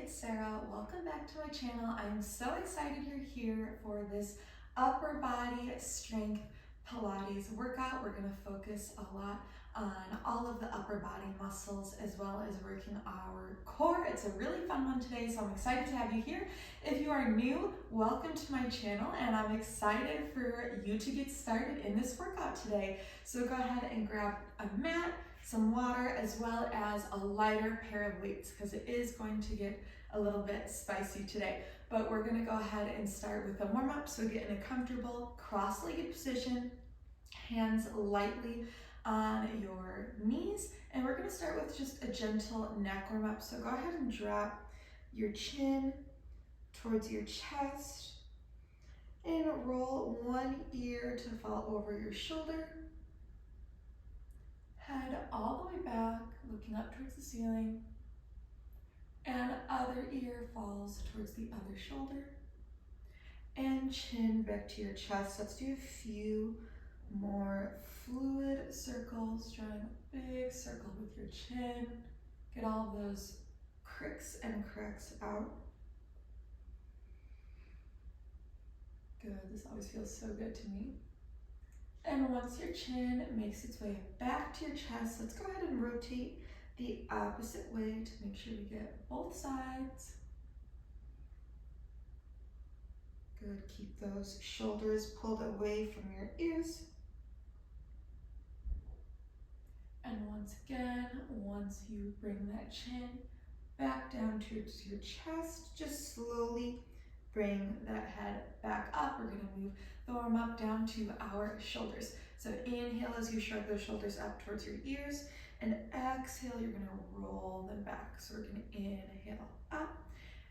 it's Sarah. Welcome back to my channel. I'm so excited you're here for this upper body strength Pilates workout. We're going to focus a lot on all of the upper body muscles as well as working our core. It's a really fun one today, so I'm excited to have you here. If you are new, welcome to my channel, and I'm excited for you to get started in this workout today. So go ahead and grab a mat, some water, as well as a lighter pair of weights because it is going to get a little bit spicy today. But we're going to go ahead and start with a warm-up. So get in a comfortable cross-legged position, hands lightly on your knees, and we're going to start with just a gentle neck warm-up. So go ahead and drop your chin towards your chest and roll one ear to fall over your shoulder. Head all the way back, looking up towards the ceiling, and other ear falls towards the other shoulder, and chin back to your chest. Let's do a few more fluid circles, drawing a big circle with your chin. Get all those cricks and cracks out. Good, this always feels so good to me. And once your chin makes its way back to your chest, let's go ahead and rotate the opposite way to make sure we get both sides. Good, keep those shoulders pulled away from your ears. And once again, once you bring that chin back down towards your chest, just slowly bring that head back up. We're going to move the warm up down to our shoulders. So inhale as you shrug those shoulders up towards your ears, and exhale, you're going to roll them back. So we're going to inhale up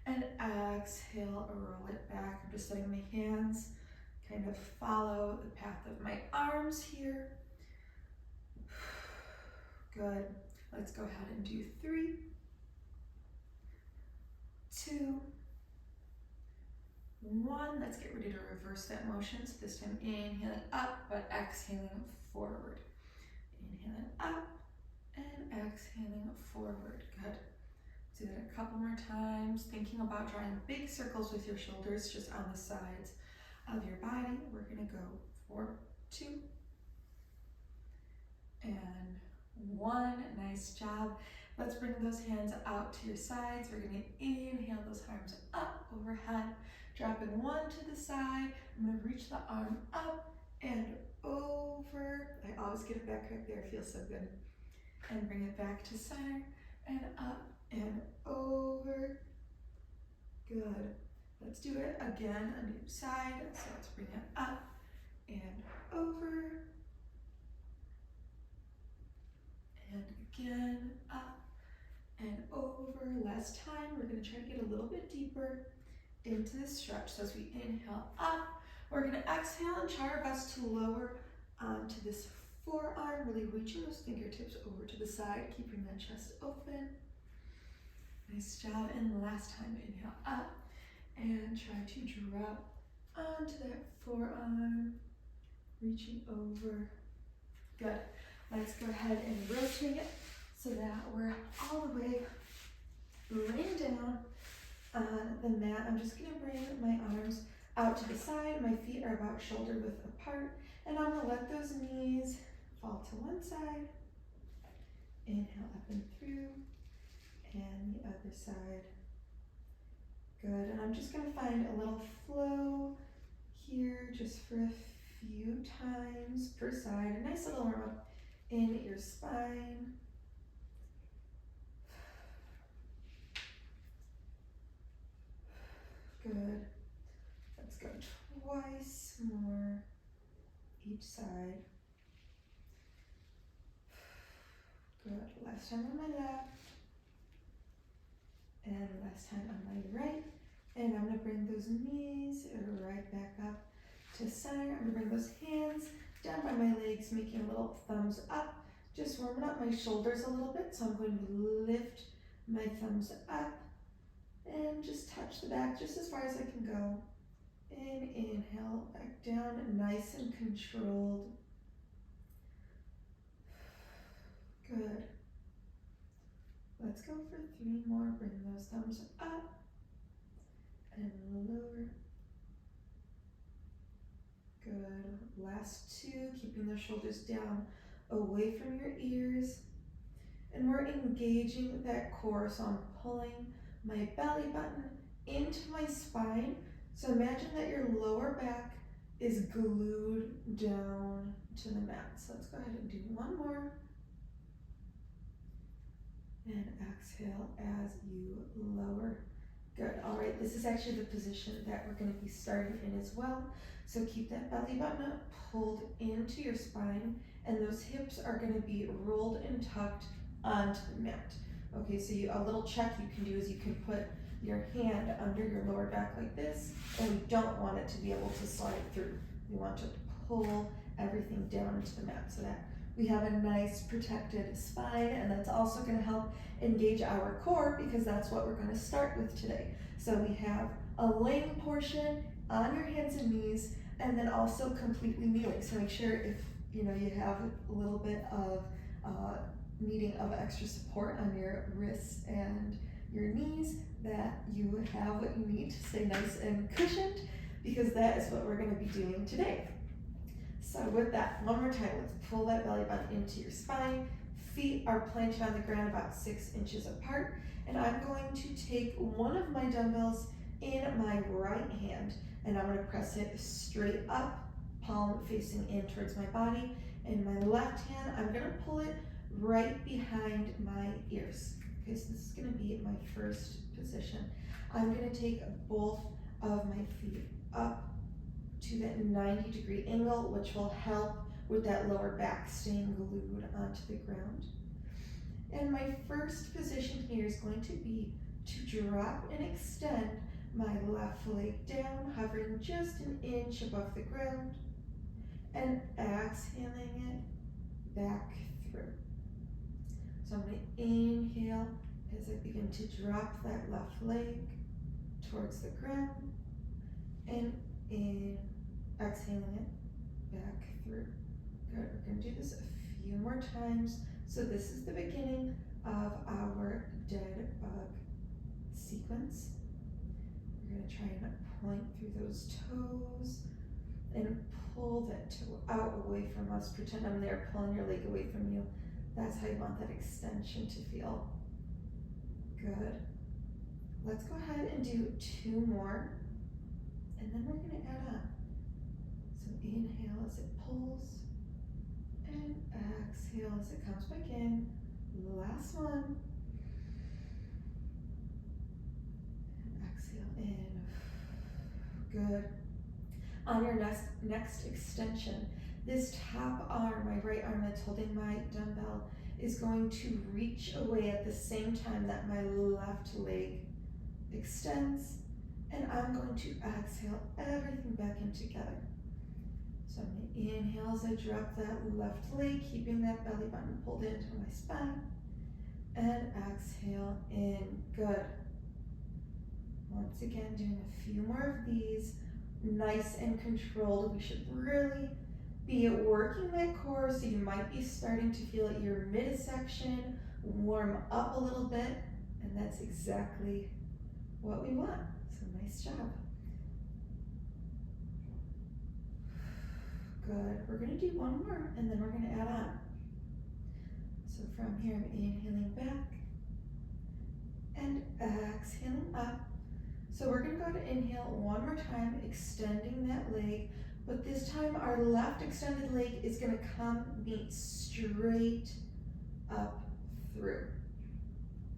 and exhale, roll it back. I'm just letting my hands kind of follow the path of my arms here. Good. Let's go ahead and do 3, 2, 1. Let's get ready to reverse that motion. So this time inhaling up, but exhaling forward. Inhaling up and exhaling forward. Good. Do that a couple more times. Thinking about drawing big circles with your shoulders just on the sides of your body. We're going to go for 2 and 1. Nice job. Let's bring those hands out to your sides. We're going to inhale those arms up overhead. Dropping one to the side. I'm going to reach the arm up and over. I always get it back right there. It feels so good. And bring it back to center and up and over. Good. Let's do it again on the other side. So let's bring it up and over. And again, up and over. Last time, we're going to try to get a little bit deeper into the stretch. So as we inhale up, we're going to exhale and try our best to lower onto this forearm, really reaching those fingertips over to the side, keeping that chest open. Nice job. And last time, inhale up and try to drop onto that forearm, reaching over. Good. Let's go ahead and rotate it so that we're all the way laying down on the mat. I'm just going to bring my arms out to the side. My feet are about shoulder width apart, and I'm going to let those knees fall to one side. Inhale up and through, and the other side. Good, and I'm just going to find a little flow here just for a few times per side. A nice little warm up in your spine. Good. Let's go twice more each side. Good. Last time on my left. And last time on my right. And I'm going to bring those knees right back up to center. I'm going to bring those hands down by my legs, making a little thumbs up. Just warming up my shoulders a little bit. So I'm going to lift my thumbs up and just touch the back just as far as I can go. And inhale back down, nice and controlled. Good. Let's go for 3 more. Bring those thumbs up and lower. Good. Last 2, keeping the shoulders down away from your ears. And we're engaging that core, so I'm pulling my belly button into my spine. So imagine that your lower back is glued down to the mat. So let's go ahead and do 1 more. And exhale as you lower. Good. All right, this is actually the position that we're going to be starting in as well. So keep that belly button pulled into your spine, and those hips are going to be rolled and tucked onto the mat. Okay, so a little check you can do is you can put your hand under your lower back like this, and we don't want it to be able to slide through. We want to pull everything down into the mat so that we have a nice protected spine, and that's also going to help engage our core because that's what we're going to start with today. So we have a laying portion on your hands and knees, and then also completely kneeling. So make sure if you have a little bit of needing of extra support on your wrists and your knees, that you have what you need to stay nice and cushioned, because that is what we're going to be doing today. So with that, 1 more time, let's pull that belly button into your spine. Feet are planted on the ground about 6 inches apart, and I'm going to take one of my dumbbells in my right hand, and I'm going to press it straight up, palm facing in towards my body. In my left hand, I'm going to pull it right behind my ears. Okay, so this is going to be my first position. I'm going to take both of my feet up to that 90-degree angle, which will help with that lower back staying glued onto the ground. And my first position here is going to be to drop and extend my left leg down, hovering just an inch above the ground, and exhaling it back through. So I'm going to inhale as I begin to drop that left leg towards the ground, and in, exhaling it back through. Good. We're going to do this a few more times. So this is the beginning of our dead bug sequence. We're going to try and point through those toes and pull that toe out away from us. Pretend I'm there pulling your leg away from you. That's how you want that extension to feel. Good. Let's go ahead and do 2 more, and then we're going to add on. So inhale as it pulls, and exhale as it comes back in. Last one. And exhale in. Good. On your next extension, this top arm, my right arm that's holding my dumbbell, is going to reach away at the same time that my left leg extends, and I'm going to exhale everything back in together. So I'm going to inhale as I drop that left leg, keeping that belly button pulled into my spine, and exhale in. Good. Once again, doing a few more of these, nice and controlled. We should really be working that core, so you might be starting to feel your midsection warm up a little bit, and that's exactly what we want. So nice job. Good. We're going to do 1 more, and then we're going to add on. So from here, I'm inhaling back and exhaling up. So we're going to go to inhale 1 more time, extending that leg, but this time our left extended leg is going to come meet straight up through,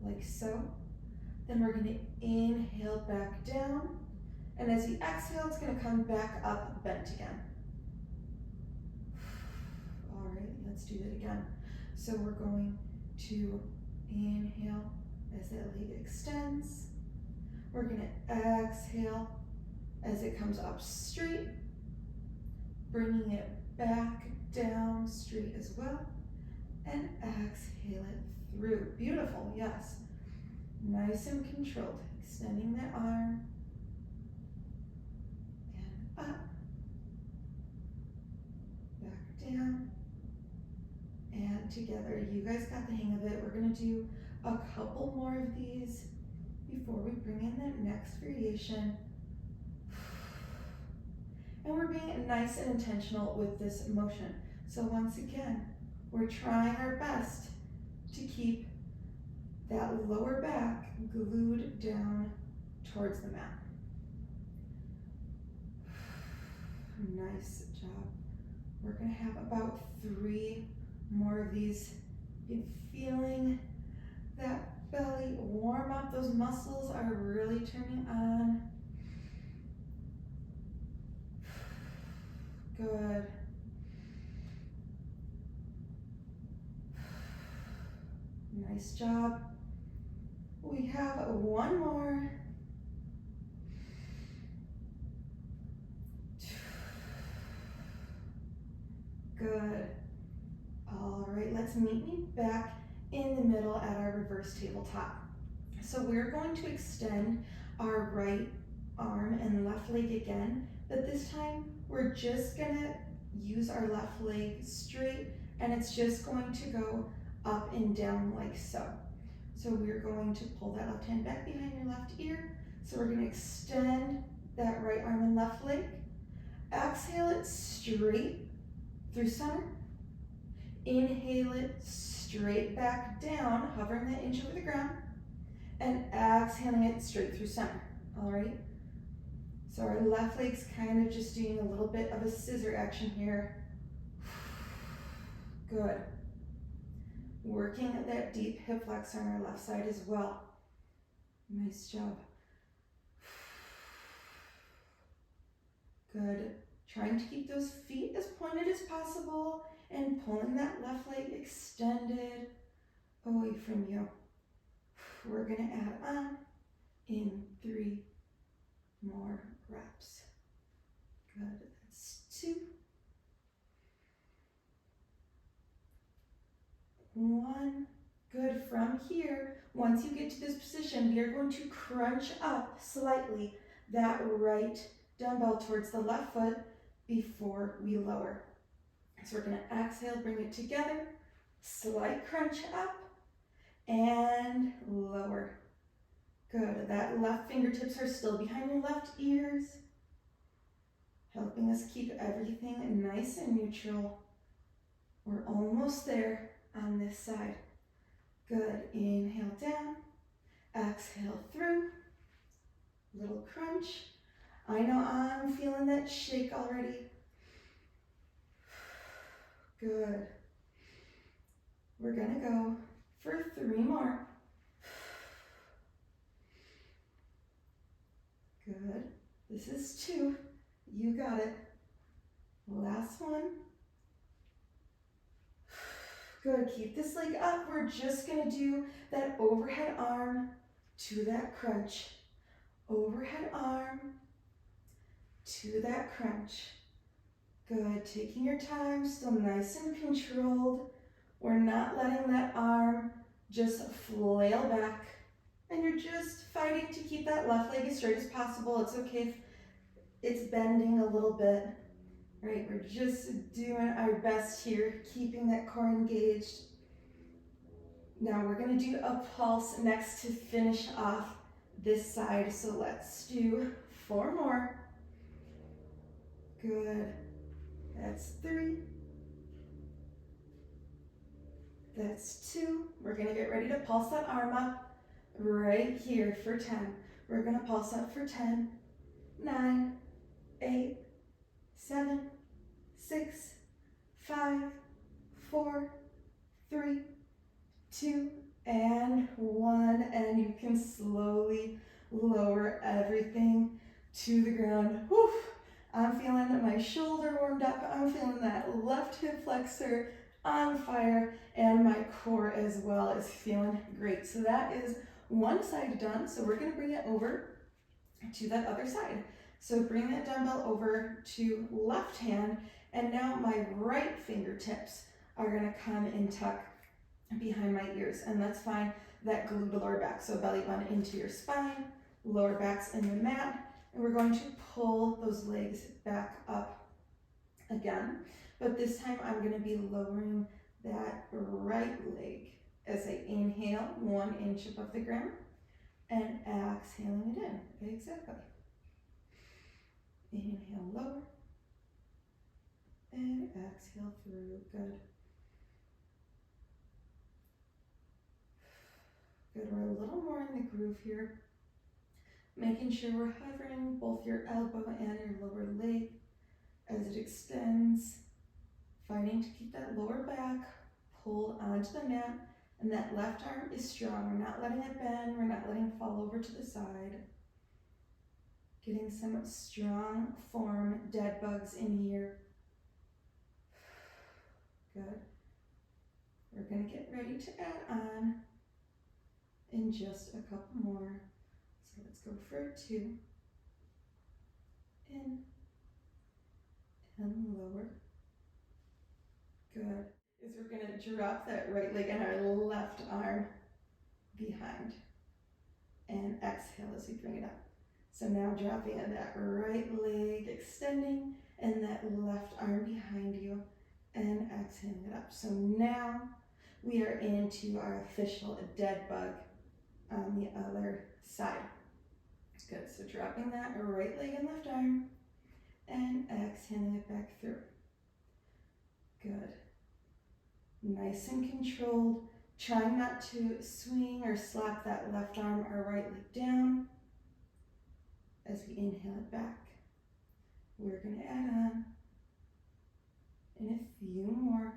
like so. Then we're going to inhale back down, and as we exhale, it's going to come back up, bent again. All right, let's do that again. So we're going to inhale as that leg extends. We're going to exhale as it comes up straight, bringing it back down straight as well, and exhale it through. Beautiful, yes. Nice and controlled. Extending that arm, and up, back down, and together. You guys got the hang of it. We're going to do a couple more of these before we bring in that next variation. And we're being nice and intentional with this motion. So once again, we're trying our best to keep that lower back glued down towards the mat. Nice job. We're gonna have about 3 more of these. You're feeling that belly warm up. Those muscles are really turning on. Good. Nice job. We have 1 more. Good. All right, let's meet back in the middle at our reverse tabletop. So we're going to extend our right arm and left leg again, but this time we're just gonna use our left leg straight, and it's just going to go up and down like so. So we're going to pull that left hand back behind your left ear. So we're gonna extend that right arm and left leg. Exhale it straight through center. Inhale it straight back down, hovering that inch over the ground, and exhaling it straight through center. All right. So our left leg's kind of just doing a little bit of a scissor action here. Good. Working that deep hip flexor on our left side as well. Nice job. Good. Trying to keep those feet as pointed as possible and pulling that left leg extended away from you. We're gonna add on in 3 more reps. Good, that's 2. 1, good. From here, once you get to this position, we are going to crunch up slightly that right dumbbell towards the left foot before we lower. So we're gonna exhale, bring it together, slight crunch up, and lower. Good, that left fingertips are still behind your left ears, helping us keep everything nice and neutral. We're almost there on this side. Good, inhale down, exhale through, little crunch. I know I'm feeling that shake already. Good. We're gonna go for 3 more. Good. This is 2. You got it. Last one. Good. Keep this leg up. We're just gonna do that overhead arm to that crunch. Overhead arm to that crunch. Good, taking your time, still nice and controlled. We're not letting that arm just flail back. And you're just fighting to keep that left leg as straight as possible. It's okay if it's bending a little bit. Right, we're just doing our best here, keeping that core engaged. Now we're gonna do a pulse next to finish off this side. So let's do 4 more. Good. That's 3. That's 2. We're gonna get ready to pulse that arm up right here for 10. We're gonna pulse up for 10, 9, 8, 7, 6, 5, 4, 3, 2, and 1. And you can slowly lower everything to the ground. Whew. I'm feeling my shoulder warmed up. I'm feeling that left hip flexor on fire, and my core as well is feeling great. So that is one side done. So we're gonna bring it over to that other side. So bring that dumbbell over to left hand, and now my right fingertips are gonna come and tuck behind my ears, and let's find that glute to lower back. So belly button into your spine, lower back's in the mat, and we're going to pull those legs back up again. But this time I'm gonna be lowering that right leg. As I inhale, 1 inch above the ground, and exhaling it in. Exactly. Inhale, lower, and exhale through. Good. Good, we're a little more in the groove here. Making sure we're hovering both your elbow and your lower leg as it extends. Fighting to keep that lower back pulled onto the mat, and that left arm is strong. We're not letting it bend, we're not letting it fall over to the side. Getting some strong form dead bugs in here. Good. We're going to get ready to add on in just a couple more. So let's go for 2. In and lower. Good. Is we're going to drop that right leg and our left arm behind. And exhale as we bring it up. So now dropping that right leg, extending, and that left arm behind you, and exhaling it up. So now we are into our official dead bug on the other side. Good, so dropping that right leg and left arm, and exhaling it back through. Good. Nice and controlled. Trying not to swing or slap that left arm or right leg down. As we inhale it back, we're going to add on in a few more.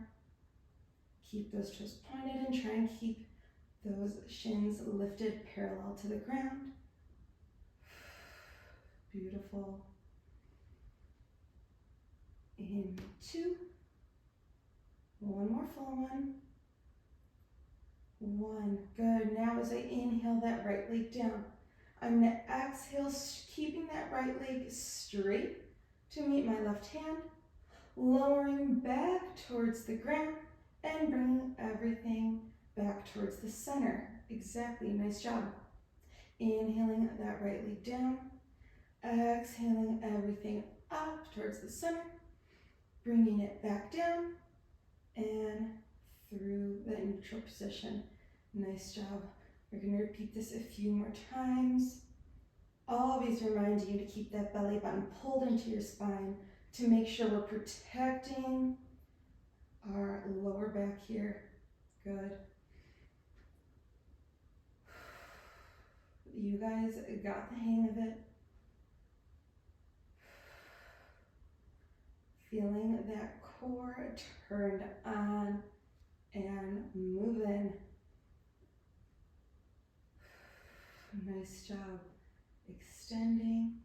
Keep those toes pointed and try and keep those shins lifted parallel to the ground. Beautiful. In 2. One more full one. 1. Good. Now as I inhale that right leg down, I'm going to exhale, keeping that right leg straight to meet my left hand, lowering back towards the ground and bringing everything back towards the center. Exactly, nice job. Inhaling that right leg down, exhaling everything up towards the center, bringing it back down and through that neutral position. Nice job. We're going to repeat this a few more times. Always remind you to keep that belly button pulled into your spine to make sure we're protecting our lower back here. Good. You guys got the hang of it. Feeling that core turned on and moving. Nice job. Extending,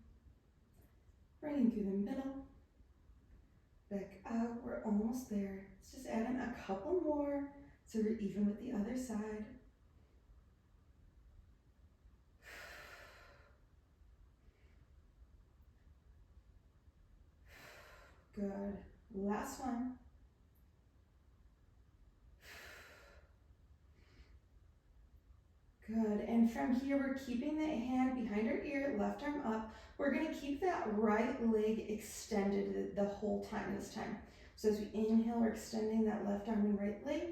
bringing through the middle, back out. We're almost there. Let's just add in a couple more so we're even with the other side. Good. Last one. Good, and from here we're keeping that hand behind our ear, left arm up. We're going to keep that right leg extended the whole time this time. So as we inhale, we're extending that left arm and right leg.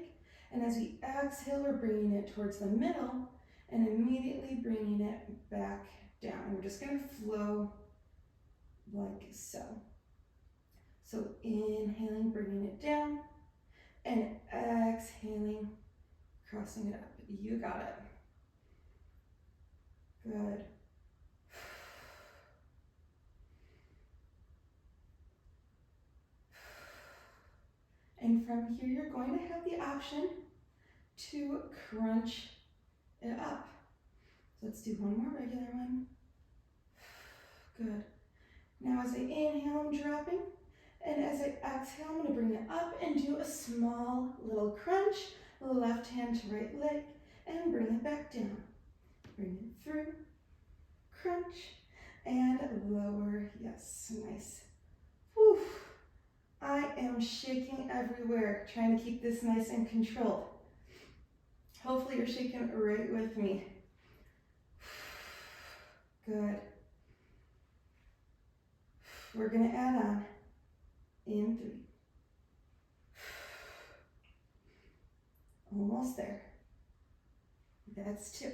And as we exhale, we're bringing it towards the middle and immediately bringing it back down. And we're just going to flow like so. So inhaling, bringing it down, and exhaling, crossing it up. You got it. Good. And from here, you're going to have the option to crunch it up. So let's do one more regular one. Good. Now as I inhale, I'm dropping. And as I exhale, I'm going to bring it up and do a small little crunch. Left hand to right leg and bring it back down. Bring it through, crunch, and lower. Yes, nice. Whew. I am shaking everywhere, trying to keep this nice and controlled. Hopefully you're shaking right with me. Good. We're going to add on in 3. Almost there. That's 2.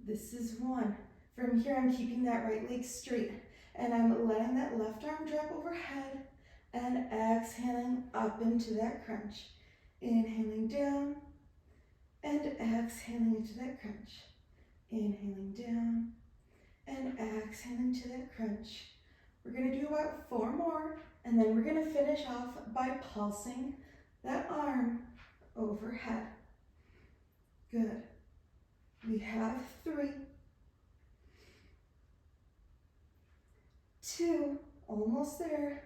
This is 1. From here, I'm keeping that right leg straight, and I'm letting that left arm drop overhead, and exhaling up into that crunch. Inhaling down, and exhaling into that crunch. Inhaling down, and exhaling to that crunch. We're going to do about 4 more, and then we're going to finish off by pulsing that arm overhead. Good. We have 3, 2, almost there.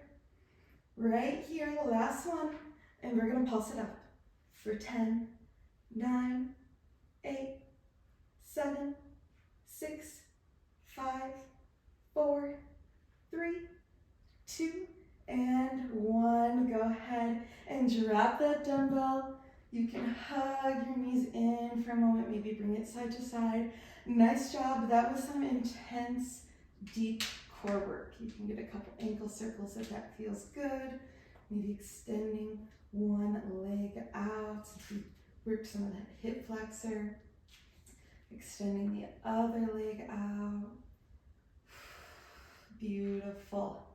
Right here, the last one, and we're going to pulse it up for 10, 9, 8, 7, 6, 5, 4, 3, 2, and 1. Go ahead and drop that dumbbell. You can hug your knees in for a moment, maybe bring it side to side. Nice job. That was some intense, deep core work. You can get a couple ankle circles if that feels good. Maybe extending one leg out. Since we worked some of that hip flexor. Extending the other leg out. Beautiful.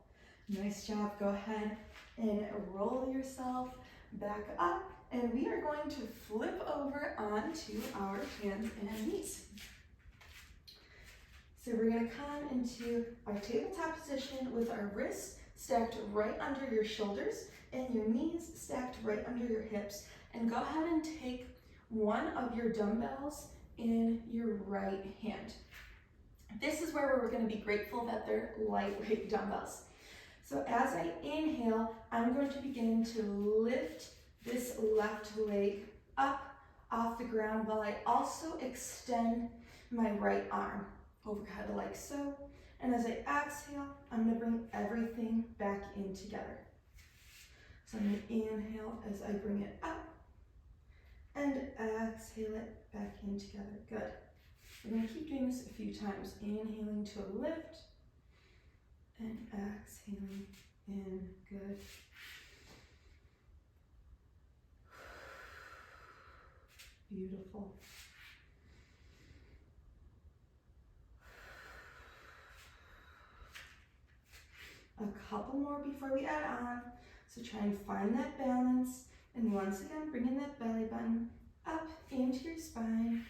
Nice job. Go ahead and roll yourself back up. And we are going to flip over onto our hands and knees. So we're going to come into our tabletop position with our wrists stacked right under your shoulders and your knees stacked right under your hips. And go ahead and take one of your dumbbells in your right hand. This is where we're going to be grateful that they're lightweight dumbbells. So as I inhale, I'm going to begin to lift this left leg up off the ground while I also extend my right arm overhead like so. And as I exhale, I'm going to bring everything back in together. So I'm going to inhale as I bring it up and exhale it back in together. Good. We're going to keep doing this a few times. Inhaling to a lift and exhaling in. Good. Beautiful. A couple more before we add on. So try and find that balance. And once again, bringing that belly button up into your spine.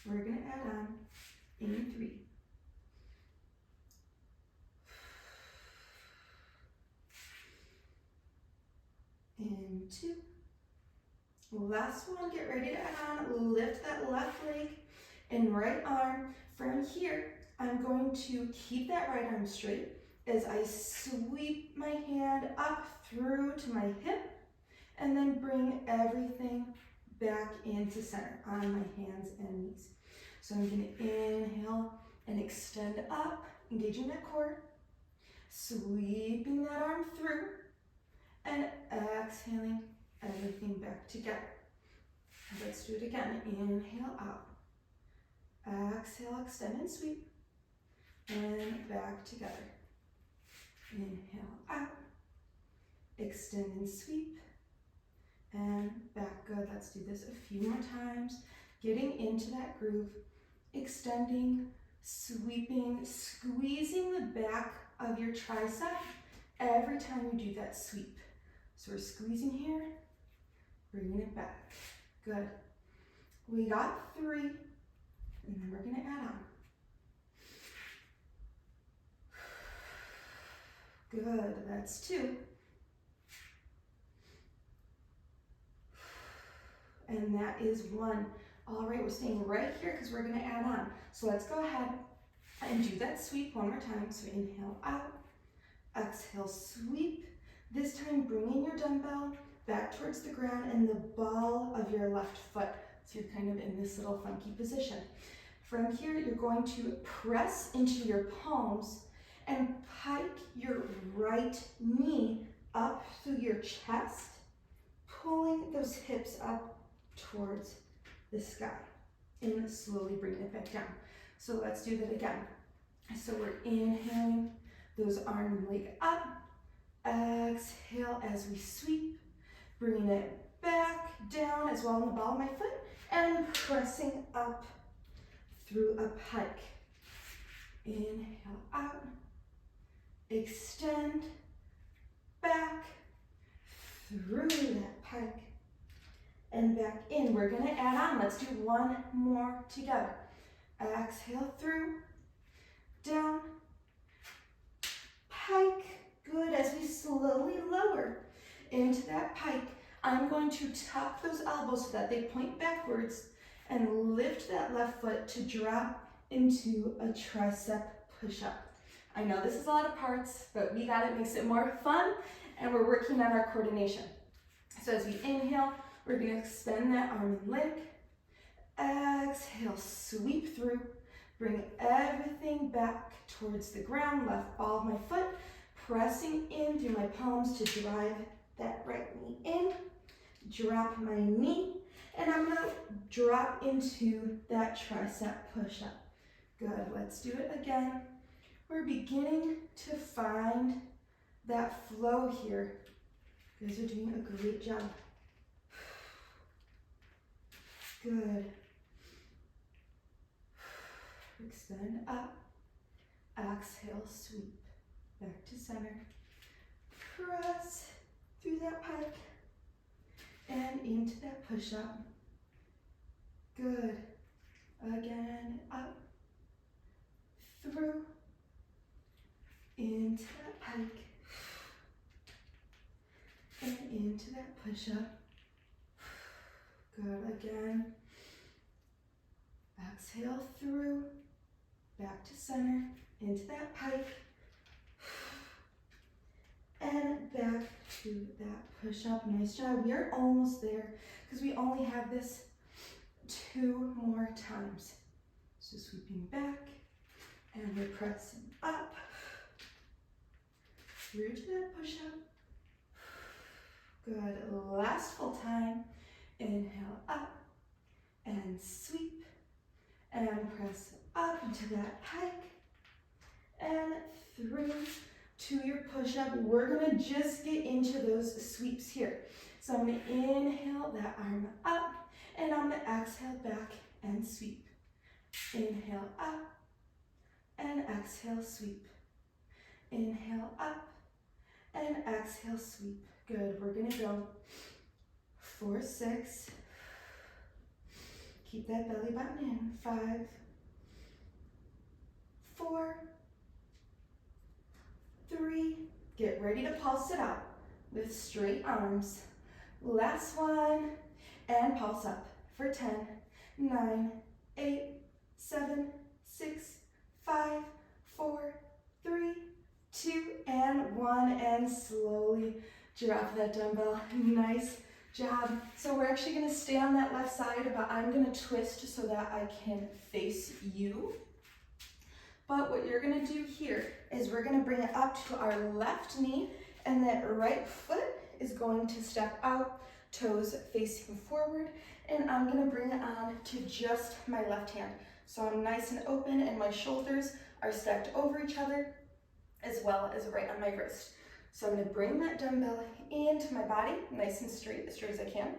We're going to add on in 3. And 2. Last one, get ready to add on. Lift that left leg and right arm. From here, I'm going to keep that right arm straight as I sweep my hand up through to my hip and then bring everything back into center on my hands and knees. So I'm going to inhale and extend up, engaging that core, sweeping that arm through, and exhaling everything back together. Let's do it again. Inhale out. Exhale, extend and sweep, and back together. Inhale out, extend and sweep, and back. Good. Let's do this a few more times. Getting into that groove, extending, sweeping, squeezing the back of your tricep every time you do that sweep. So we're squeezing here, bringing it back. Good. We got 3, and then we're going to add on. Good. That's 2. And that is 1. All right, we're staying right here because we're going to add on. So let's go ahead and do that sweep one more time. So inhale out, exhale, sweep. This time bringing your dumbbell back towards the ground and the ball of your left foot. So you're kind of in this little funky position. From here, you're going to press into your palms and pike your right knee up through your chest, pulling those hips up towards the sky, and slowly bringing it back down. So let's do that again. So we're inhaling those arm and leg up, Exhale as we sweep, bringing it back down as well on the ball of my foot and pressing up through a pike. Inhale out, extend, back, through that pike, and back in. We're gonna add on, let's do one more together. Exhale through, down, pike, good, as we slowly lower into that pike. I'm going to tuck those elbows so that they point backwards and lift that left foot to drop into a tricep push-up. I know this is a lot of parts, but we got it, makes it more fun, and we're working on our coordination. So as we inhale, we're gonna extend that arm and leg. Exhale, sweep through, bring everything back towards the ground, left ball of my foot, pressing in through my palms to drive that right knee in, drop my knee, and I'm gonna drop into that tricep push-up. Good, let's do it again. We're beginning to find that flow here. You guys are doing a great job. Good. Extend up. Exhale, sweep. Back to center. Press through that pike and into that push-up. Good. Again, up, through, into that pike, and into that push-up. Good, again. Exhale through, back to center, into that pike, and back to that push-up. Nice job. We are almost there because we only have this 2 more times. So sweeping back, and we're pressing up, through to that push-up. Good, last full time. Inhale up, and sweep, and press up into that pike, and through to your push-up. We're gonna just get into those sweeps here. So I'm gonna inhale that arm up, and I'm gonna exhale back and sweep. Inhale up, and exhale, sweep. Inhale up, and exhale, sweep. Good, we're gonna go 4, 6. Keep that belly button in. 5, 4, 3. Get ready to pulse it out with straight arms. Last one, and pulse up for 10, 9, 8, 7, 6, 5, 4, 3, 2, and 1, and slowly drop that dumbbell. Nice job. So we're actually gonna stay on that left side, but I'm gonna twist so that I can face you. But what you're gonna do here is we're gonna bring it up to our left knee, and that right foot is going to step out, toes facing forward, and I'm gonna bring it on to just my left hand. So I'm nice and open, and my shoulders are stacked over each other, as well as right on my wrist. So I'm gonna bring that dumbbell into my body, nice and straight as I can.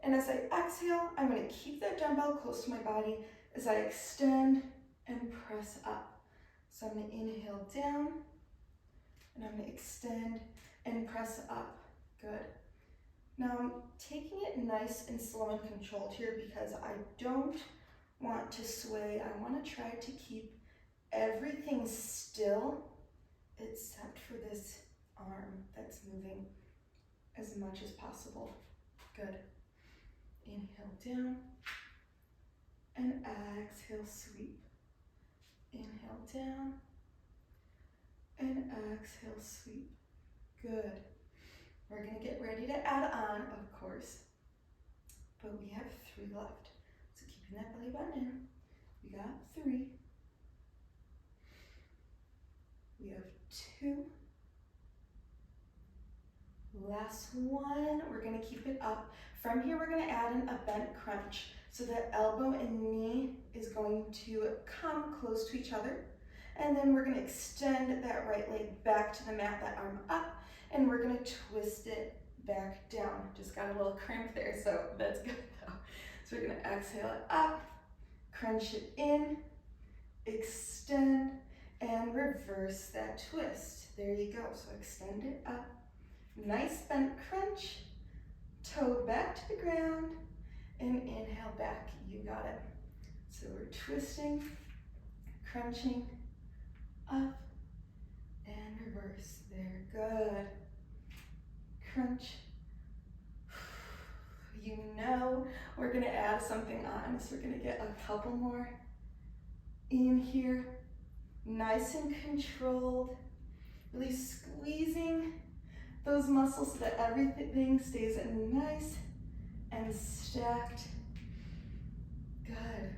And as I exhale, I'm gonna keep that dumbbell close to my body as I extend and press up. So I'm gonna inhale down, and I'm gonna extend and press up. Good. Now I'm taking it nice and slow and controlled here because I don't want to sway. I want to try to keep everything still except for this arm that's moving as much as possible. Good. Inhale down, and exhale, sweep. Inhale down, and exhale, sweep. Good. We're gonna get ready to add on, of course, but we have 3 left. So keeping that belly button in, we got 3. We have 2. Last one, we're gonna keep it up. From here, we're gonna add in a bent crunch. So that elbow and knee is going to come close to each other. And then we're gonna extend that right leg back to the mat, that arm up, and we're gonna twist it back down. Just got a little cramp there, so that's good though. So we're gonna exhale it up, crunch it in, extend, and reverse that twist. There you go. So extend it up, nice bent crunch, toe back to the ground, and inhale back. You got it. So we're twisting, crunching, up, and reverse. There, good. Crunch. You know we're gonna add something on, so we're gonna get a couple more in here. Nice and controlled. Really squeezing those muscles so that everything stays nice and stacked. Good.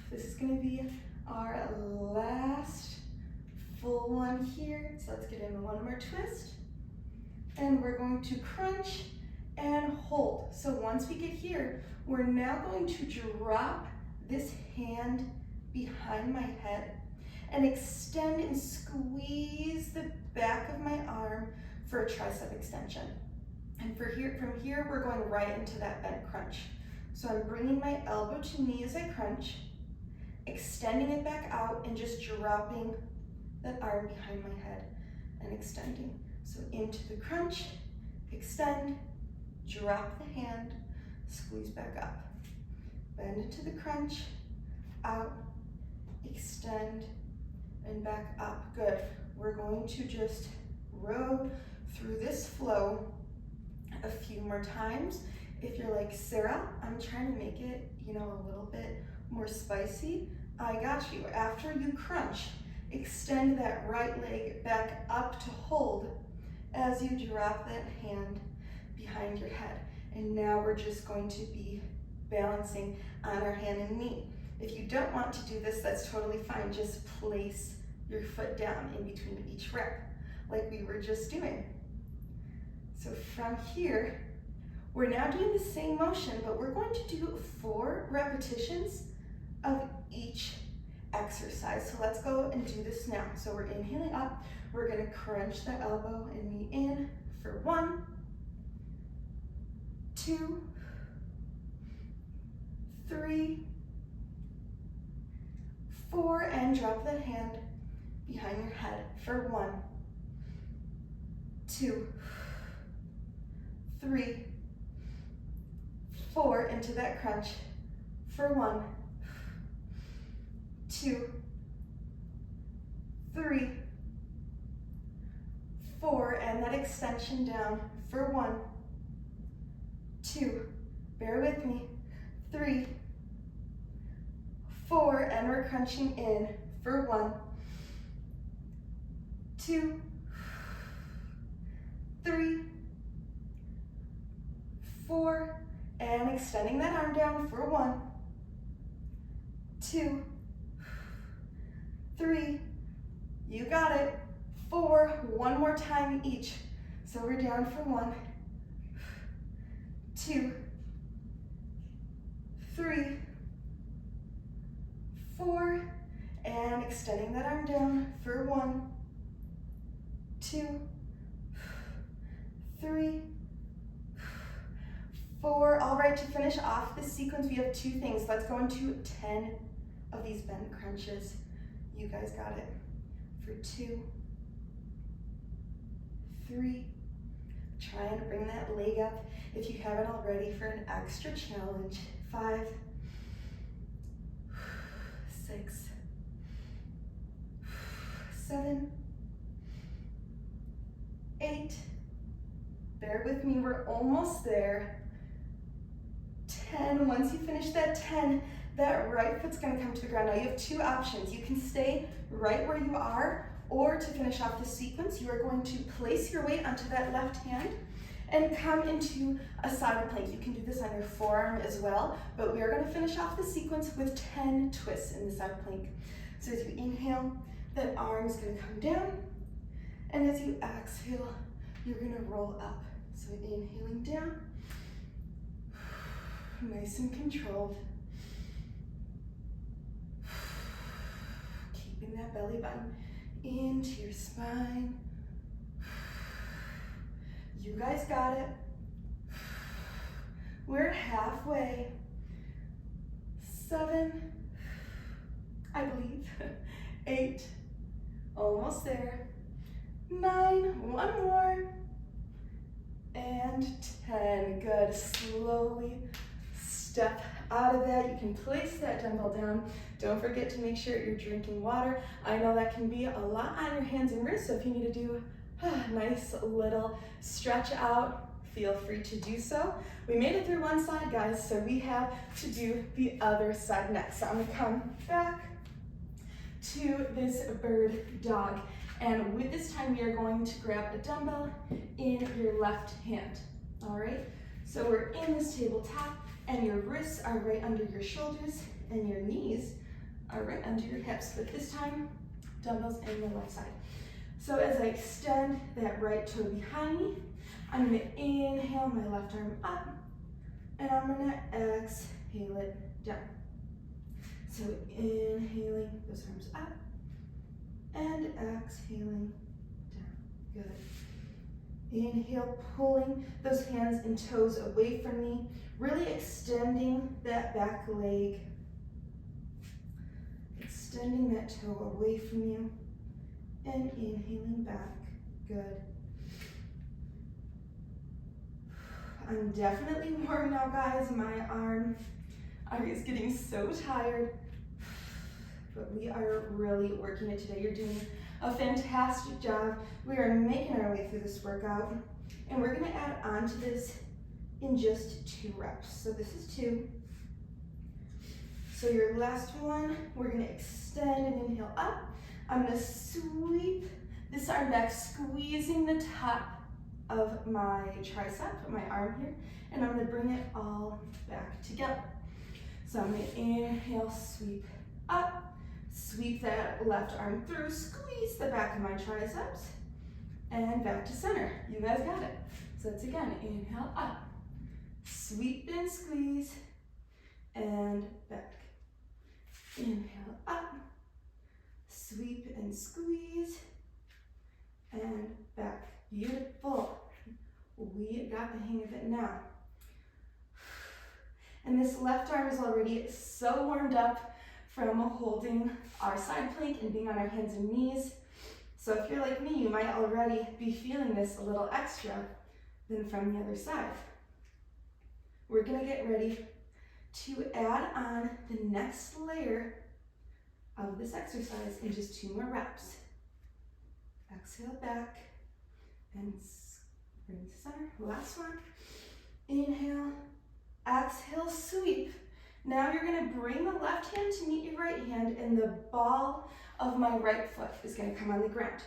This is gonna be our last full one here. So let's get in one more twist. And we're going to crunch and hold. So once we get here, we're now going to drop this hand behind my head and extend and squeeze the back of my arm for a tricep extension. And from here, we're going right into that bent crunch. So I'm bringing my elbow to knee as I crunch, extending it back out and just dropping that arm behind my head and extending. So into the crunch, extend, drop the hand, squeeze back up. Bend into the crunch, out, extend, and back up. Good. We're going to just row through this flow a few more times. If you're like, Sarah, I'm trying to make it, a little bit more spicy, I got you. After you crunch, extend that right leg back up to hold as you drop that hand behind your head. And now we're just going to be balancing on our hand and knee. If you don't want to do this, that's totally fine. Just place your foot down in between each rep, like we were just doing. So from here, we're now doing the same motion, but we're going to do 4 repetitions of each exercise. So let's go and do this now. So we're inhaling up. We're going to crunch the elbow and knee in for 1, 2, 3, 4, and drop that hand behind your head for 1, 2, 3, 4, into that crunch for 1, 2, 3, 4, and that extension down for 1, 2, bear with me, 3, 4, and we're crunching in for 1, 2, 3, 4, and extending that arm down for 1, 2, 3, you got it, 4, one more time each. So we're down for 1, 2, 3, 4, and extending that arm down for 1, 2, 3, 4. All right, to finish off this sequence, we have 2 things. Let's go into 10 of these bent crunches. You guys got it. For 2, 3, trying to bring that leg up if you haven't already for an extra challenge. 5, 6, 7, 8, bear with me, we're almost there. 10, once you finish that 10, that right foot's gonna come to the ground. Now you have 2 options. You can stay right where you are, or to finish off the sequence, you are going to place your weight onto that left hand and come into a side plank. You can do this on your forearm as well, but we are gonna finish off the sequence with 10 twists in the side plank. So as you inhale, that arm is gonna come down, and as you exhale, you're gonna roll up. So inhaling down, nice and controlled. Keeping that belly button into your spine. You guys got it. We're halfway. 7, I believe. 8, almost there. 9, one more. And 10, good. Slowly step out of that. You can place that dumbbell down. Don't forget to make sure you're drinking water. I know that can be a lot on your hands and wrists, so if you need to do a nice little stretch out, feel free to do so. We made it through one side, guys, so we have to do the other side next. So I'm gonna come back to this bird dog. And with this time, we are going to grab a dumbbell in your left hand, all right? So we're in this tabletop, and your wrists are right under your shoulders, and your knees are right under your hips. But this time, dumbbells in the left side. So as I extend that right toe behind me, I'm gonna inhale my left arm up, and I'm gonna exhale it down. So inhaling those arms up, and exhaling down. Good. Inhale, pulling those hands and toes away from me, really extending that back leg. Extending that toe away from you, and inhaling back. Good. I'm definitely warm now, guys. My arm is getting so tired. But we are really working it today. You're doing a fantastic job. We are making our way through this workout, and we're gonna add on to this in just 2 reps. So this is 2. So your last one, we're gonna extend and inhale up. I'm gonna sweep this arm back, squeezing the top of my tricep, my arm here, and I'm gonna bring it all back together. So I'm gonna inhale, sweep up, sweep that left arm through, squeeze the back of my triceps, and back to center. You guys got it. So let's again, inhale up, sweep and squeeze, and back. Inhale up, sweep and squeeze, and back. Beautiful. We got the hang of it now. And this left arm is already so warmed up from holding our side plank and being on our hands and knees. So if you're like me, you might already be feeling this a little extra than from the other side. We're gonna get ready to add on the next layer of this exercise in just 2 more reps. Exhale back and bring to center. Last one. Inhale, exhale, sweep. Now you're gonna bring the left hand to meet your right hand, and the ball of my right foot is gonna come on the ground.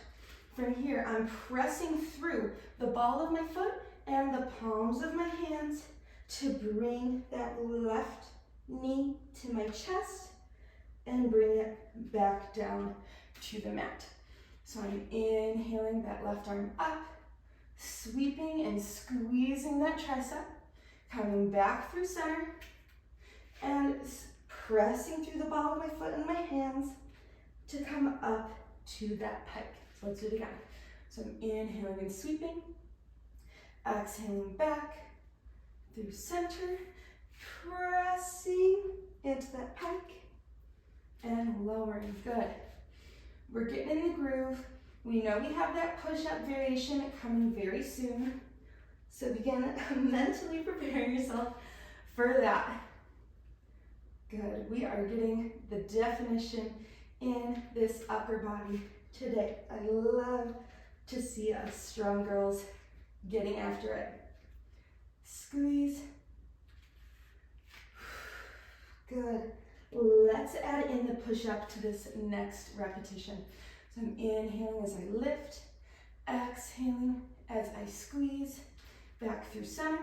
From here, I'm pressing through the ball of my foot and the palms of my hands to bring that left knee to my chest and bring it back down to the mat. So I'm inhaling that left arm up, sweeping and squeezing that tricep, coming back through center, and pressing through the ball of my foot and my hands to come up to that pike. So let's do it again. So I'm inhaling and sweeping, exhaling back through center, pressing into that pike, and lowering. Good. We're getting in the groove. We know we have that push-up variation coming very soon. So begin mentally preparing yourself for that. Good. We are getting the definition in this upper body today. I love to see us strong girls getting after it. Squeeze. Good. Let's add in the push-up to this next repetition. So I'm inhaling as I lift, exhaling as I squeeze, back through center,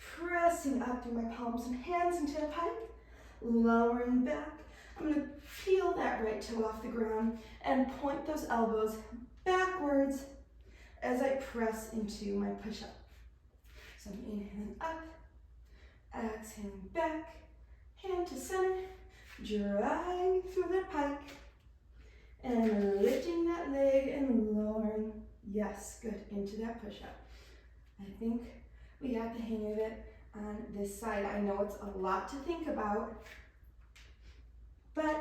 pressing up through my palms and hands into a pike, lowering back. I'm gonna peel that right toe off the ground and point those elbows backwards as I press into my push-up. So I'm inhaling up, exhaling back, hand to center, driving through the pike, and lifting that leg and lowering, yes, good, into that push-up. I think we got the hang of it on this side. I know it's a lot to think about, but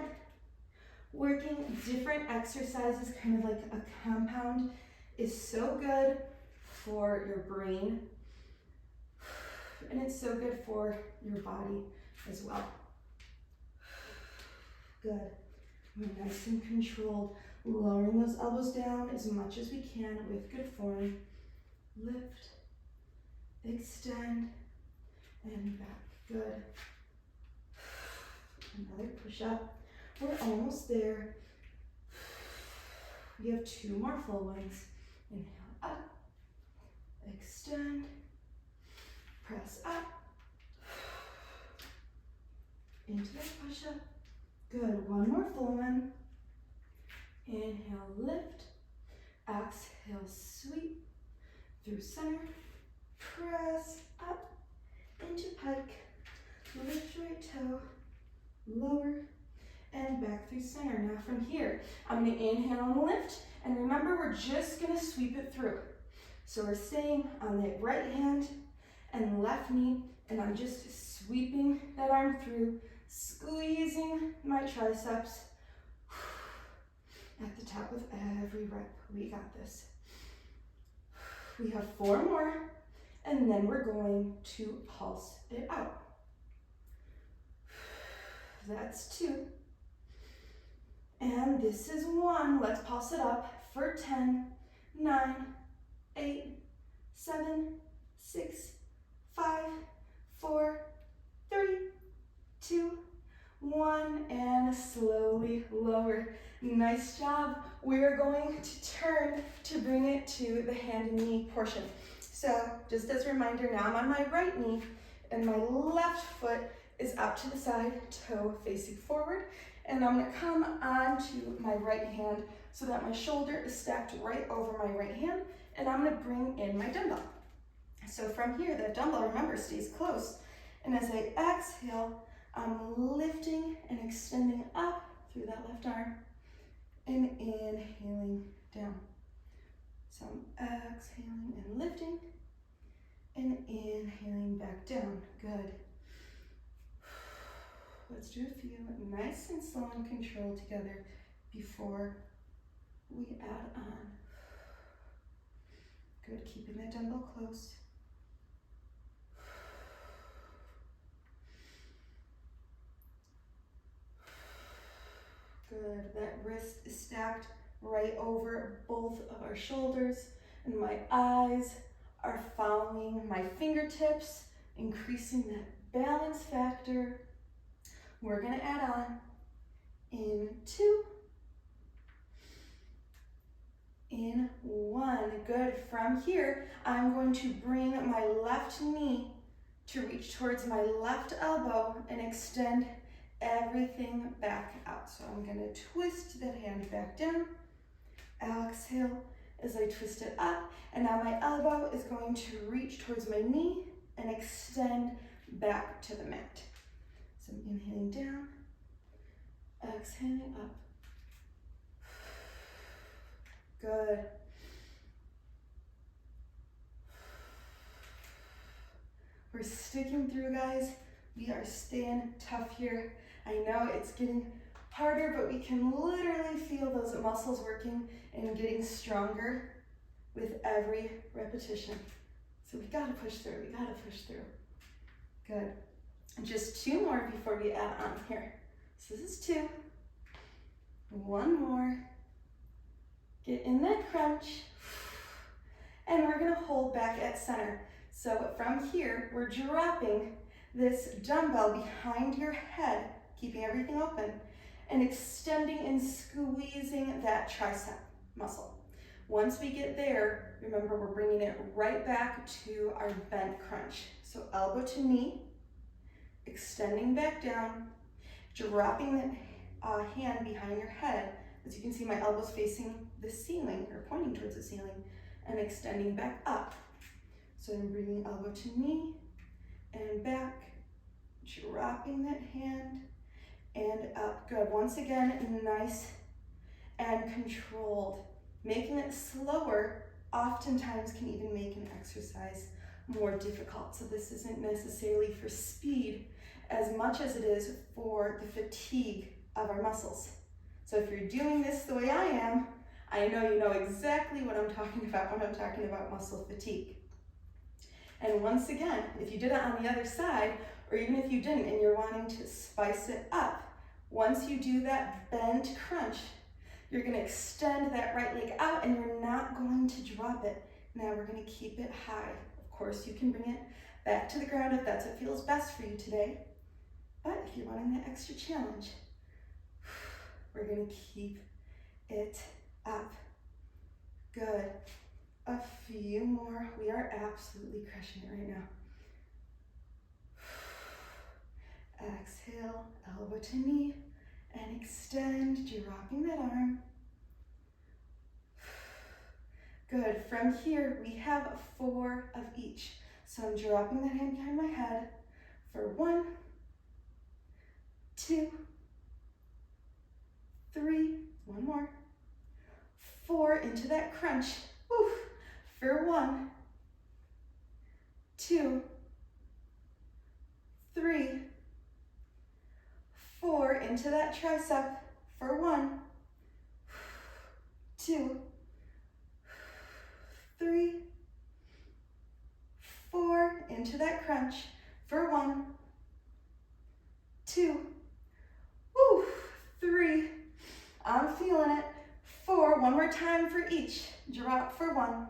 working different exercises, kind of like a compound, is so good for your brain, and it's so good for your body as well. Good. We're nice and controlled, lowering those elbows down as much as we can with good form. Lift, extend, and back. Good. Another push-up. We're almost there. We have 2 more full ones. Inhale up, extend, press up, into the push-up. Good, 1 more full one. Inhale, lift, exhale, sweep, through center, press up, into pike, lift right toe, lower, and back through center. Now from here, I'm gonna inhale and lift, and remember, we're just gonna sweep it through. So we're staying on the right hand and left knee, and I'm just sweeping that arm through, squeezing my triceps at the top of every rep. We got this. We have 4 more, and then we're going to pulse it out. That's 2. And this is 1. Let's pulse it up for 10, 9, 8, 7, 6, 5, 4, 3, 2, 1, and slowly lower. Nice job. We're going to turn to bring it to the hand and knee portion. So just as a reminder, now I'm on my right knee and my left foot is out to the side, toe facing forward. And I'm gonna come onto my right hand so that my shoulder is stacked right over my right hand, and I'm gonna bring in my dumbbell. So from here, that dumbbell, remember, stays close. And as I exhale, I'm lifting and extending up through that left arm and inhaling down. So I'm exhaling and lifting and inhaling back down. Good. Let's do a few nice and slow and controlled together before we add on. Good, keeping the dumbbell close. Good, that wrist is stacked right over both of our shoulders, and my eyes are following my fingertips, increasing that balance factor. We're gonna add on in 2, in 1. Good. From here, I'm going to bring my left knee to reach towards my left elbow and extend everything back out. So I'm gonna twist that hand back down. Exhale as I twist it up, and now my elbow is going to reach towards my knee and extend back to the mat. So I'm inhaling down, exhaling up. Good. We're sticking through, guys. We are staying tough here. I know it's getting harder, but we can literally feel those muscles working and getting stronger with every repetition. So we gotta push through, we gotta push through. Good. And just 2 more before we add on here. So this is 2. 1 more. Get in that crunch. And we're gonna hold back at center. So from here, we're dropping this dumbbell behind your head, keeping everything open, and extending and squeezing that tricep muscle. Once we get there, remember, we're bringing it right back to our bent crunch. So elbow to knee, extending back down, dropping the hand behind your head. As you can see, my elbow's facing the ceiling, or pointing towards the ceiling, and extending back up. So I'm bringing elbow to knee and back, dropping that hand and up. Good. Once again, nice and controlled. Making it slower oftentimes can even make an exercise more difficult. So this isn't necessarily for speed as much as it is for the fatigue of our muscles. So if you're doing this the way I am, I know you know exactly what I'm talking about when I'm talking about muscle fatigue. And once again, if you did it on the other side, or even if you didn't and you're wanting to spice it up, once you do that bend crunch, you're going to extend that right leg out and you're not going to drop it. Now we're going to keep it high. Of course, you can bring it back to the ground if that's what feels best for you today. But if you're wanting that extra challenge, we're going to keep it up. Good. A few more. We are absolutely crushing it right now. Exhale, elbow to knee, and extend, dropping that arm. Good. From here, we have 4 of each. So I'm dropping that hand behind my head for 1, 2, 3, one more, 4 into that crunch. Woo. For 1, 2, 3, 4 into that tricep for 1, 2, 3, 4 into that crunch for 1, 2, woo, 3, I'm feeling it, 4, one more time for each, drop for 1,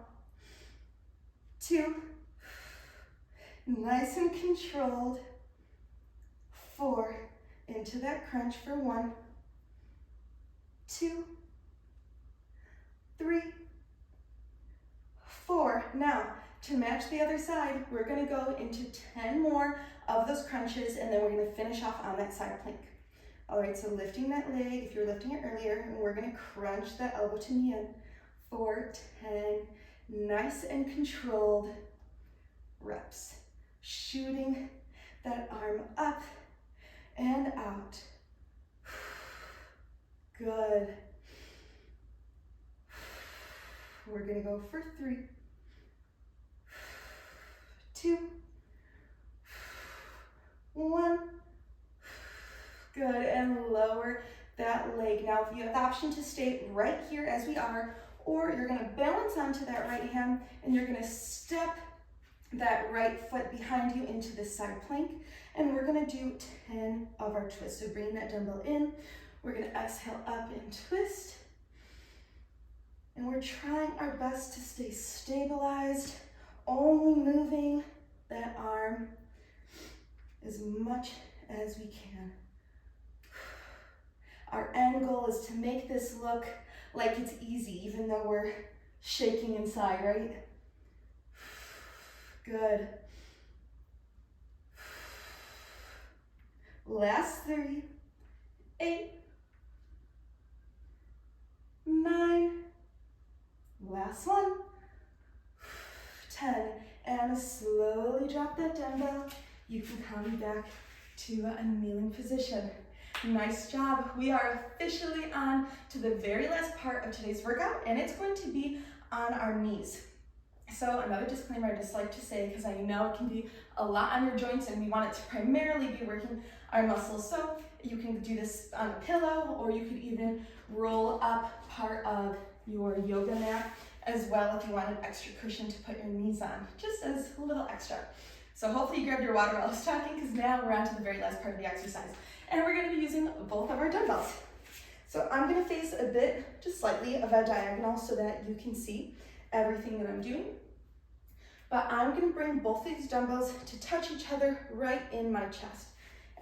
2, nice and controlled, 4, into that crunch for 1, 2, 3, 4. Now, to match the other side, we're going to go into 10 more of those crunches, and then we're going to finish off on that side plank. All right, so lifting that leg, if you're lifting it earlier, and we're going to crunch that elbow to knee in for 10 nice and controlled reps. Shooting that arm up and out. Good. We're going to go for 3, 2, 1. Good, and lower that leg. Now, if you have the option to stay right here as we are, or you're going to balance onto that right hand and you're going to step that right foot behind you into the side plank, and we're going to do 10 of our twists. So bring that dumbbell in, we're going to exhale up and twist, and we're trying our best to stay stabilized, only moving that arm as much as we can. Our end goal is to make this look like it's easy, even though we're shaking inside, right? Good. Last 3, 8, 9, last 1, 10, and slowly drop that dumbbell. You can come back to a kneeling position. Nice job. We are officially on to the very last part of today's workout, and it's going to be on our knees. So another disclaimer I just like to say, because I know it can be a lot on your joints and we want it to primarily be working our muscles. So you can do this on a pillow, or you could even roll up part of your yoga mat as well if you want an extra cushion to put your knees on, just as a little extra. So hopefully you grabbed your water while I was talking, because now we're on to the very last part of the exercise. And we're going to be using both of our dumbbells. So I'm going to face a bit, just slightly of a diagonal so that you can see everything that I'm doing. But I'm going to bring both these dumbbells to touch each other right in my chest.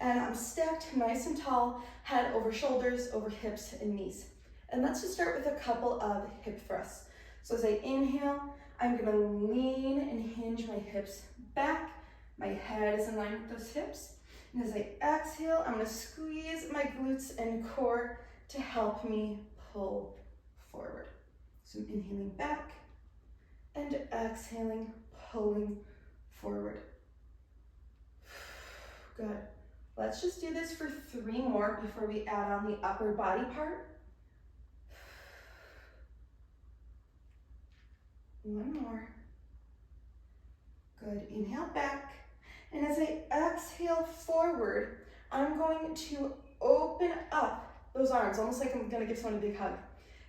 And I'm stacked nice and tall, head over shoulders, over hips and knees. And let's just start with a couple of hip thrusts. So as I inhale, I'm going to lean and hinge my hips back. My head is in line with those hips. And as I exhale, I'm going to squeeze my glutes and core to help me pull forward. So I'm inhaling back and exhaling, pulling forward. Good. Let's just do this for 3 more before we add on the upper body part. One more. Good, inhale back. And as I exhale forward, I'm going to open up those arms, almost like I'm gonna give someone a big hug.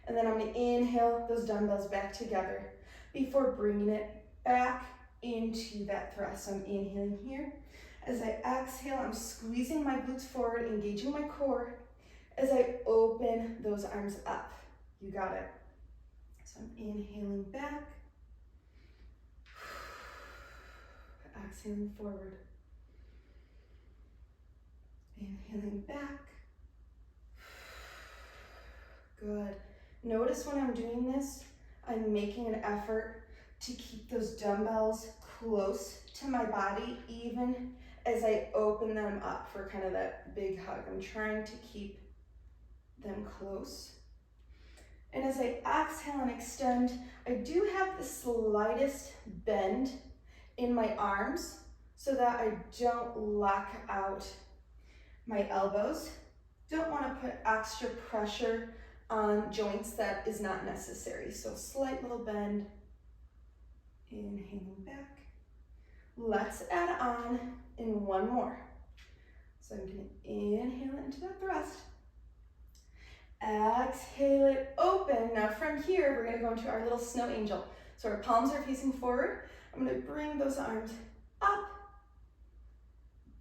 And then I'm gonna inhale those dumbbells back together before bringing it back into that thrust. So I'm inhaling here. As I exhale, I'm squeezing my glutes forward, engaging my core. As I open those arms up, you got it. So I'm inhaling back, exhaling forward. Inhaling back. Good. Notice when I'm doing this, I'm making an effort to keep those dumbbells close to my body, even as I open them up for kind of that big hug. I'm trying to keep them close. And as I exhale and extend, I do have the slightest bend in my arms so that I don't lock out my elbows. Don't want to put extra pressure on joints that is not necessary. So slight little bend, inhaling back. Let's add on in one more. So I'm going to inhale into that thrust. Exhale it open. Now from here, we're going to go into our little snow angel. So our palms are facing forward. I'm going to bring those arms up,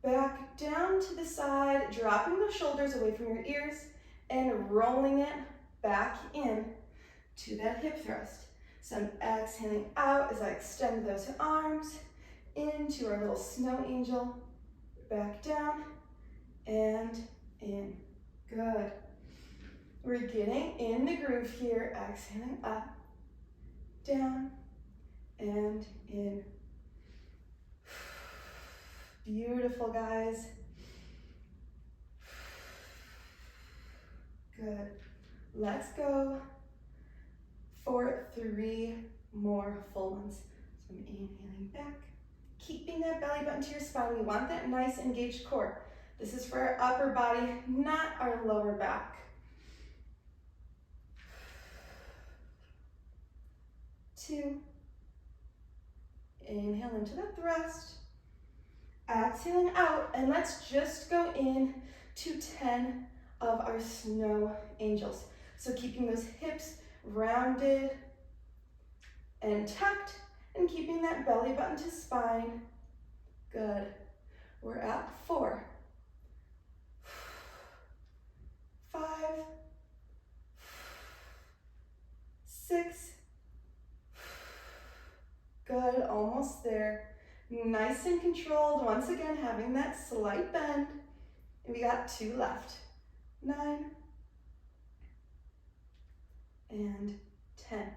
back down to the side, dropping the shoulders away from your ears and rolling it back in to that hip thrust. So I'm exhaling out as I extend those arms into our little snow angel, back down and in. Good. We're getting in the groove here, exhaling up, down, and in. Beautiful, guys. Good. Let's go for 3 more full ones. So I'm inhaling back, keeping that belly button to your spine. We want that nice engaged core. This is for our upper body, not our lower back. 2. Inhale into the thrust. Exhaling out, and let's just go in to 10 of our snow angels. So keeping those hips rounded and tucked, and keeping that belly button to spine. Good. We're at 4, 5, 6. Good, almost there. Nice and controlled. Once again, having that slight bend. And we got 2 left. 9 and 10.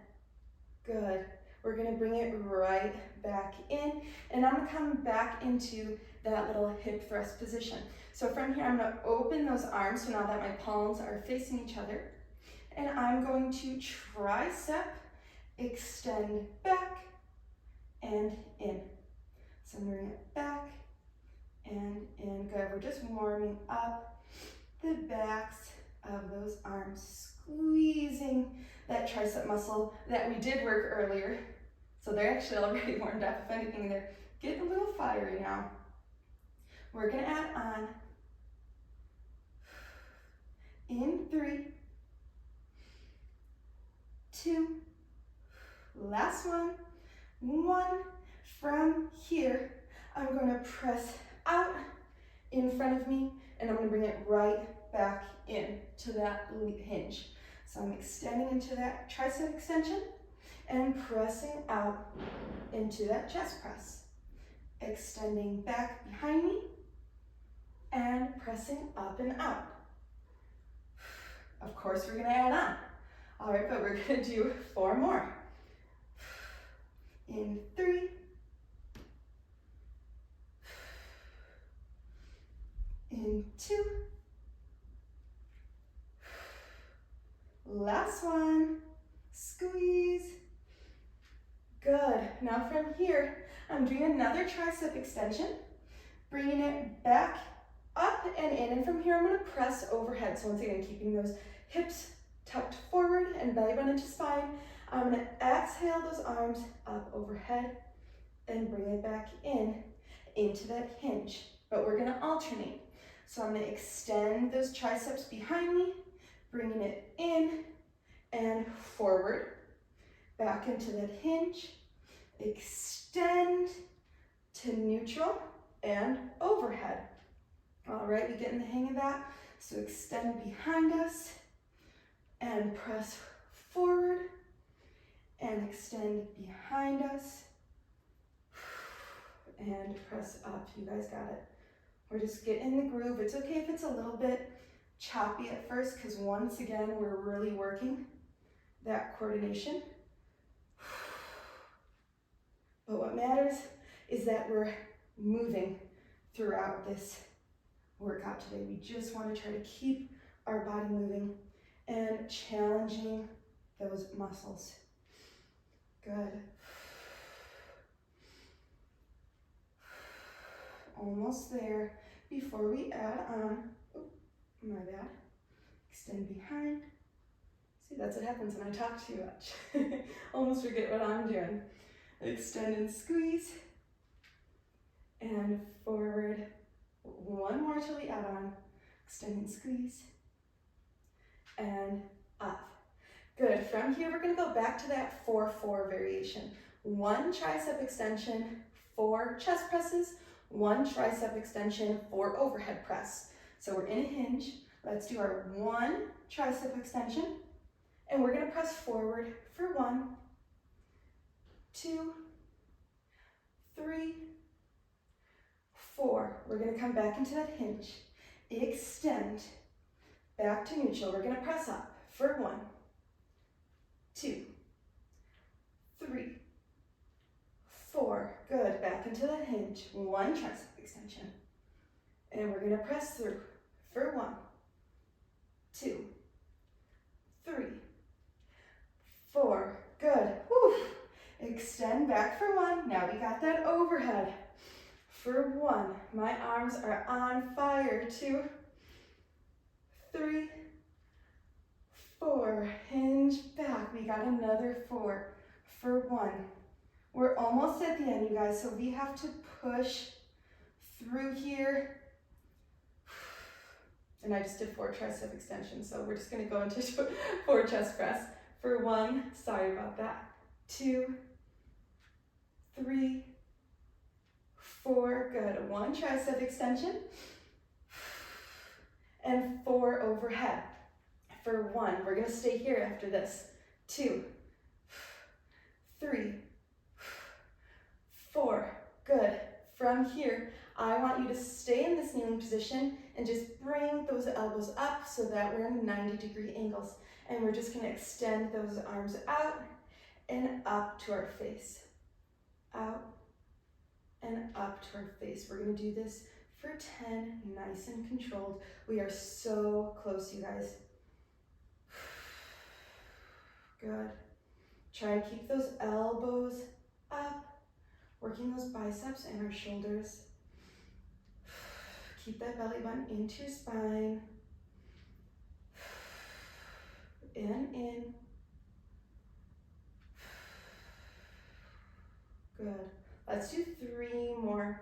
Good. We're gonna bring it right back in, and I'm gonna come back into that little hip thrust position. So from here, I'm gonna open those arms, so now that my palms are facing each other, and I'm going to tricep, extend back, and in. So I'm bringing it back and in. Good. We're just warming up the backs of those arms, squeezing that tricep muscle that we did work earlier. So they're actually already warmed up. If anything, they're getting a little fiery now. We're going to add on in 3, 2, last one, 1. From here, I'm going to press out in front of me, and I'm going to bring it right back in to that hinge. So I'm extending into that tricep extension and pressing out into that chest press. Extending back behind me and pressing up and out. Of course, we're going to add on. All right, but we're going to do 4 more. In 3, in 2, last one, squeeze. Good. Now from here, I'm doing another tricep extension, bringing it back up and in, and from here I'm going to press overhead. So once again, keeping those hips tucked forward and belly button into spine, I'm gonna exhale those arms up overhead and bring it back in into that hinge, but we're gonna alternate. So I'm gonna extend those triceps behind me, bringing it in and forward, back into that hinge, extend to neutral and overhead. All right, we get in the hang of that. So extend behind us and press forward and extend behind us and press up. You guys got it. We're just getting in the groove. It's okay if it's a little bit choppy at first, because once again, we're really working that coordination. But what matters is that we're moving throughout this workout today. We just want to try to keep our body moving and challenging those muscles. Good. Almost there. Before we add on, oh, my bad, extend behind. See, that's what happens when I talk too much. Almost forget what I'm doing. Extend and squeeze, and forward. One more till we add on. Extend and squeeze, and up. Good. From here, we're gonna go back to that 4-4 variation. 1 tricep extension, 4 chest presses, 1 tricep extension, 4 overhead press. So we're in a hinge. Let's do our 1 tricep extension, and we're gonna press forward for 1, 2, 3, 4. We're gonna come back into that hinge. Extend, back to neutral. We're gonna press up for 1, 2, 3, 4. Good, back into that hinge. 1 tricep extension. And we're gonna press through for 1, 2, 3, 4. Good. Whew. Extend back for 1. Now we got that overhead. For 1, my arms are on fire. 2, 3, 4. Hinge back. We got another 4 for 1. We're almost at the end, you guys, so we have to push through here. And I just did 4 tricep extensions, so we're just gonna go into 4 chest press. For 1, sorry about that. 2, 3, 4, good. 1 tricep extension, and 4 overhead. For 1, we're gonna stay here after this. 2, 3, 4, good. From here, I want you to stay in this kneeling position and just bring those elbows up so that we're in 90-degree angles. And we're just gonna extend those arms out and up to our face. Out and up to our face. We're gonna do this for 10, nice and controlled. We are so close, you guys. Good. Try and keep those elbows up, working those biceps and our shoulders. Keep that belly button into your spine. And in. Good. Let's do 3 more.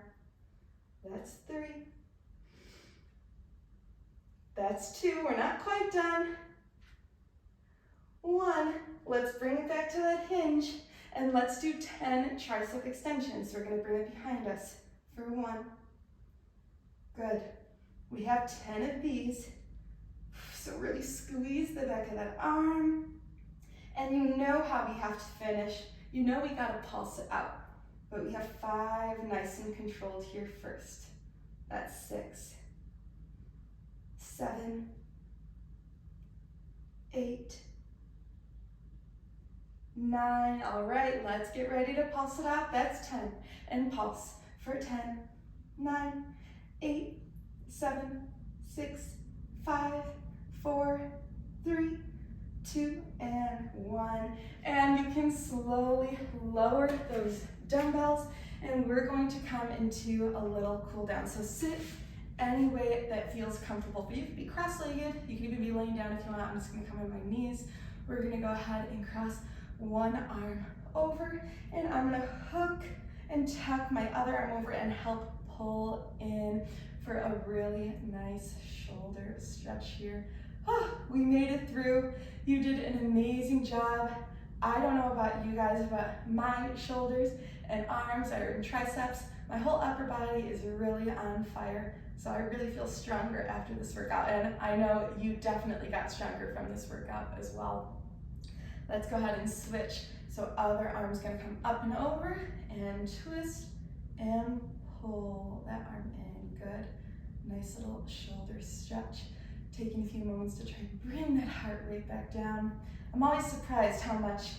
That's 3. That's 2. We're not quite done. 1. Let's bring it back to that hinge. And let's do 10 tricep extensions. We're going to bring it behind us for 1. Good. We have 10 of these. So really squeeze the back of that arm. And you know how we have to finish. You know we got to pulse it out. But we have 5 nice and controlled here first. That's 6, 7, 8, 9. All right, let's get ready to pulse it out. That's 10. And pulse for 10, 9, 8, 7, 6, 5, 4, 3, 2, and 1. And you can slowly lower those dumbbells, and we're going to come into a little cool down. So sit any way that feels comfortable for you. You can be cross-legged, you can even be laying down if you want. I'm just gonna come on my knees. We're gonna go ahead and cross one arm over, and I'm gonna hook and tuck my other arm over and help pull in for a really nice shoulder stretch here. Oh, we made it through. You did an amazing job. I don't know about you guys, but my shoulders and arms and triceps, my whole upper body is really on fire. So I really feel stronger after this workout, and I know you definitely got stronger from this workout as well. Let's go ahead and switch. So other arm's gonna come up and over and twist and pull that arm in. Good. Nice little shoulder stretch. Taking a few moments to try and bring that heart rate back down. I'm always surprised how much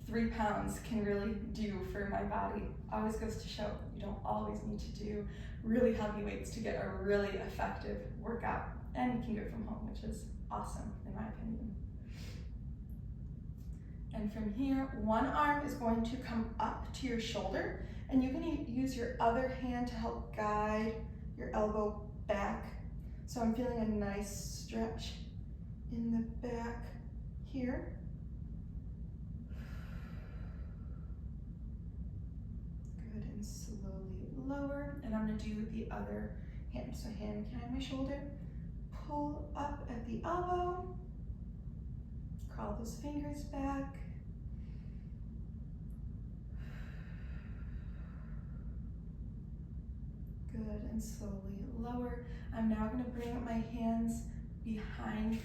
3 pounds can really do for my body. Always goes to show you don't always need to do really heavy weights to get a really effective workout. And you can do it from home, which is awesome in my opinion. And from here, one arm is going to come up to your shoulder, and you can use your other hand to help guide your elbow back. So I'm feeling a nice stretch in the back here. Good, and slowly lower. And I'm gonna do the other hand. So hand behind my shoulder, pull up at the elbow, crawl those fingers back. Good, and slowly lower. I'm now gonna bring my hands behind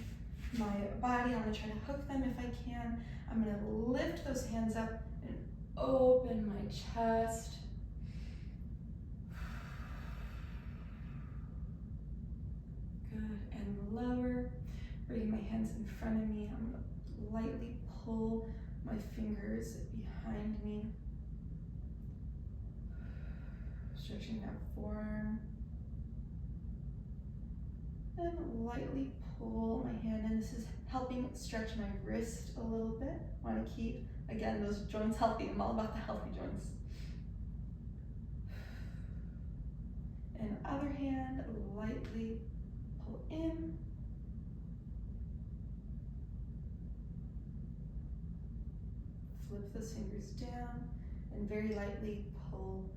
my body. I'm gonna try to hook them if I can. I'm gonna lift those hands up and open my chest. Good, and lower. Bring my hands in front of me. I'm gonna lightly pull my fingers behind me. Stretching that forearm. And lightly pull my hand in. This is helping stretch my wrist a little bit. Want to keep, again, those joints healthy. I'm all about the healthy joints. And other hand, lightly pull in. Flip those fingers down and very lightly pull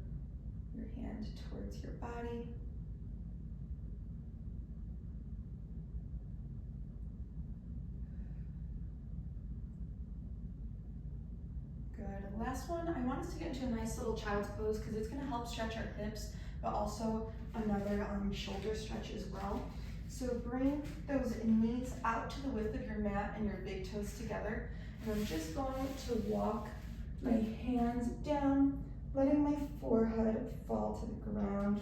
your hand towards your body. Good. Last one, I want us to get into a nice little child's pose because it's going to help stretch our hips, but also another shoulder stretch as well. So bring those knees out to the width of your mat and your big toes together. And I'm just going to walk my hands down, letting my forehead fall to the ground.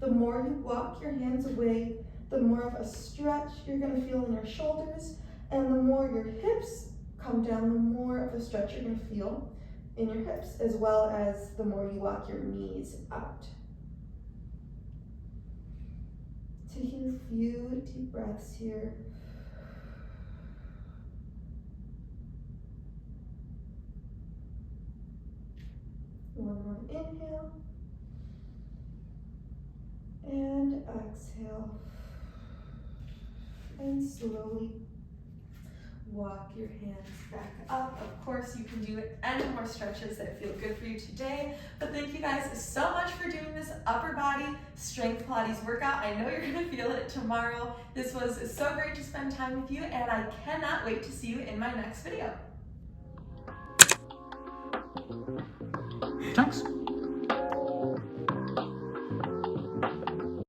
The more you walk your hands away, the more of a stretch you're going to feel in your shoulders, and the more your hips come down, the more of a stretch you're going to feel in your hips, as well as the more you walk your knees out. Taking a few deep breaths here. One more inhale. And exhale. And slowly walk your hands back up. Of course, you can do any more stretches that feel good for you today. But thank you guys so much for doing this upper body strength Pilates workout. I know you're gonna feel it tomorrow. This was so great to spend time with you, and I cannot wait to see you in my next video. Thanks.